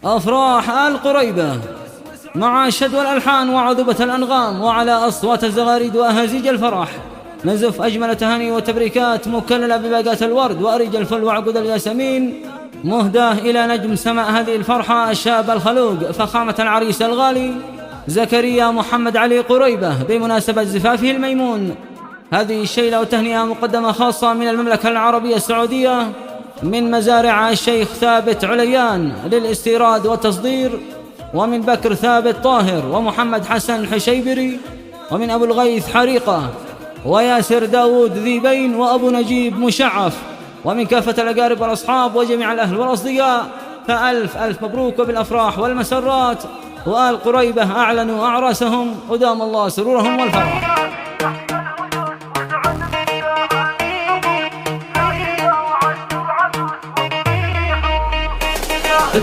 أفراح آل قريبة مع الشد والألحان وعذبة الأنغام وعلى أصوات الزغاريد وأهازيج الفرح نزف أجمل تهاني وتبريكات مكللة بباقات الورد وأريج الفل وعقود الياسمين مهداه إلى نجم سماء هذه الفرحة الشاب الخلوق فخامة العريس الغالي زكريا محمد علي قريبة بمناسبة زفافه الميمون. هذه الشيلة وتهنئة مقدمة خاصة من المملكة العربية السعودية من مزارع الشيخ ثابت عليان للاستيراد والتصدير، ومن بكر ثابت طاهر ومحمد حسن حشيبري، ومن أبو الغيث حريقة وياسر داود ذيبين وأبو نجيب مشعف، ومن كافة الأقارب والأصحاب وجميع الأهل والأصدقاء. فألف ألف مبروك وبالأفراح والمسرات. وآل قريبة أعلنوا أعراسهم ودام الله سرورهم والفرح.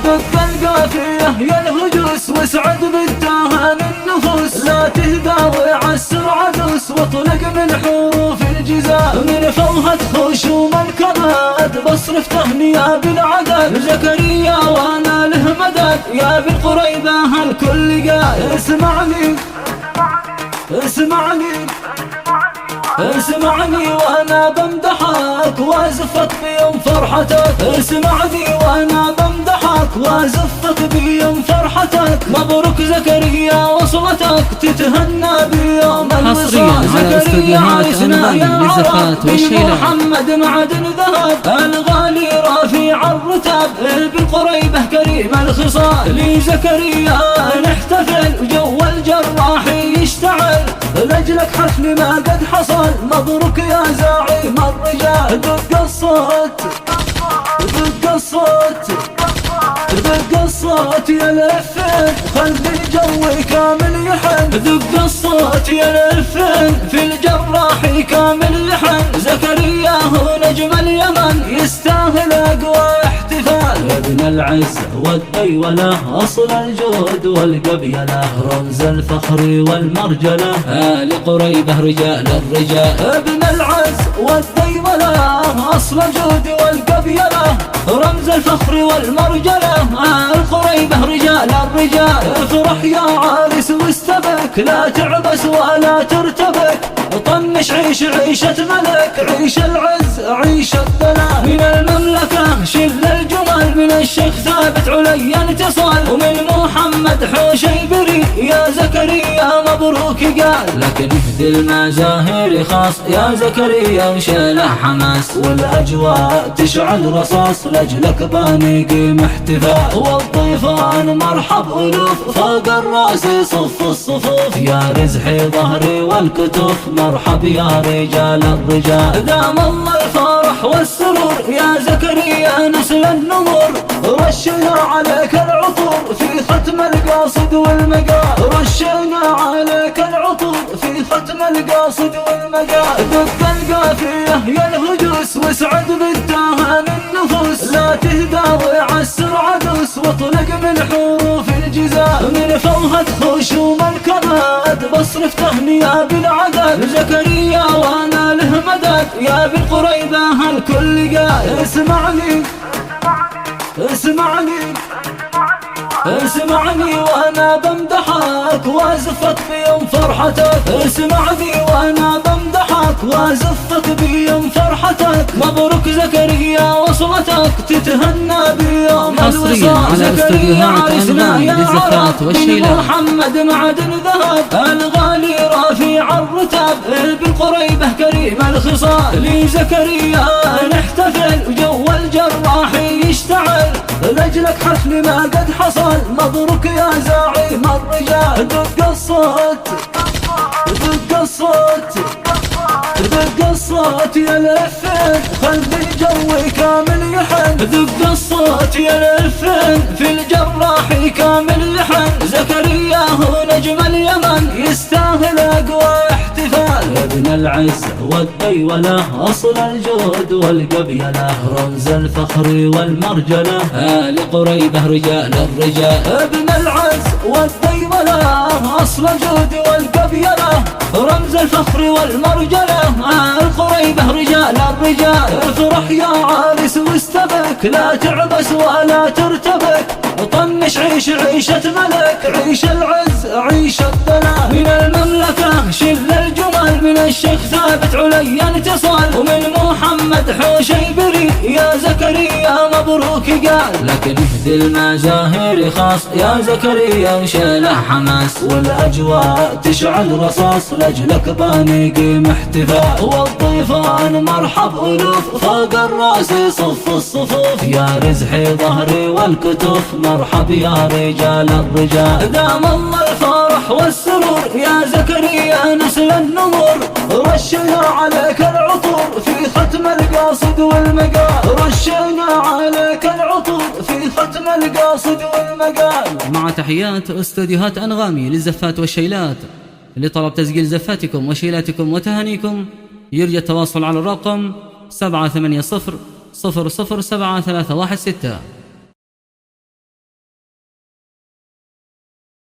دق القافية يا الهجوس واسعد بالتهاني النفوس، لا تهدى وعسر عدوس واطلق من حروف الجزاء، من فوهة خشوم الكباد بصرف تهنية بالعدد، زكريا وانا له مدد يا بالقريبة الكل قال اسمعني اسمعني اسمعني وانا بمدحك وازفك بيوم فرحتك، اسمعني وانا بمدحك وازفك بيوم فرحتك، مبروك زكريا وصلتك تتهنى بيوم الوصال، زكريا عرسنا يا عرب محمد معدن ذهب، الغالي رافع الرتب بالقريبة كريم الخصال، لزكريا نحتفل وجو الجراح يشتعل، لأجلك حفل ما قد حصل، مبروك يا زعيم الرجال، دق الصوت دق الصوت دق الصوت يا لفين خلي الجو كامل يحن، دق الصوت يا لفين في الجراح كامل يحن، زكريا هو نجم اليمن يستاهل اقوى احتفال، يا ابن العز والديولة اصل الجود والقبيلة، رمز الفخر والمرجلة آل قريبة رجال الرجال، ابن العز والديولة اصل الجود والقبيلة، رمز الفخر والمرجلة آل قريبة رجال الرجال، افرح يا عارس واستبك لا تعبس ولا ترتبك، طنش عيش عيشة ملك، عيش العز عيش الدلال، من المملكة شل الجمل، من الشيخ ثابت عليا اتصال، ومن محمد حشيبري يا زكريا مبروك قال، لكن اهدي المزاهر خاص يا زكريا وشيله حماس، والاجواء تشعل رصاص لاجلك بانقيم احتفال، والضيفان مرحب الوف فوق الراس صف الصفوف، يا رزحي ظهري والكتوف مرحب يا رجال الرجال، دام الله الفرح والسرور يا زكريا نسل النمور، رشنا عليك العطور في ختم القاصد والمقال، رشنا عليك العطور في ختم القاصد والمقال، دق القافية يا الهجوس واسعد بالتهاني النفوس، لا تهدى وعسر عدوس واطلق من حروف الجزاء، من فوهة خشوم الكباد بصرف تهنية بالعدد، زكريا وانا له مدد يا بالقريبة الكل قال اسمعني اسمعني اسمعني وانا بمدحك وازفك بيوم فرحتك، اسمعني وانا بمدحك وازفك بيوم فرحتك، مبروك زكريا وصلتك تتهنى بيوم الوصال، زكريا عرسنا يا عرب من محمد معدن ذهب، الغالي رافع الرتب بالقريبة كريم الخصال، لزكريا نحتفل وجو الجراح يشتعل، لأجلك حفل ما قد حصل، مبروك يا زعيم الرجال، دق الصوت دق الصوت دق الصوت يا لفين خلي الجو كامل يحن، دق الصوت يا لفين في الجراح كامل يحن، زكريا هو نجم اليمن يستاهل اقوى احتفال، يا ابن العز والديولة اصل الجود والقبيلة، رمز الفخر والمرجلة آل قريبة رجال الرجال، ابن العز والديولة اصل الجود والقبيلة، رمز الفخر والمرجلة آل قريبة رجال الرجال، افرح يا عارس واستبك لا تعبس ولا ترتبك، عيش عيشة ملك، عيش العز عيش الدلال. من المملكة شل الجمل، من الشيخ ثابت علي انتصال، ومن محمد حوشيبري يا زكريا مبروك قال. لكن اهدي المزاهر خاص يا زكريا وشيله حماس، والاجواء تشعل رصاص لاجلك بنقيم احتفال. والضيفان مرحب الوف فوق الراس صف الصفوف، يا رزحي ظهري والكتوف مرحب يا رجال الرجال. دام الله الفرح والسرور يا زكريا نسل النمور، رشنا عليك العطور في ختم القاصد والمقال. رشنا عليك العطور في ختم القاصد والمقال. مع تحيات استوديوهات أنغامي للزفات والشيلات. لطلب تسجيل زفاتكم وشيلاتكم وتهانيكم يرجى التواصل على الرقم 780 00 7316.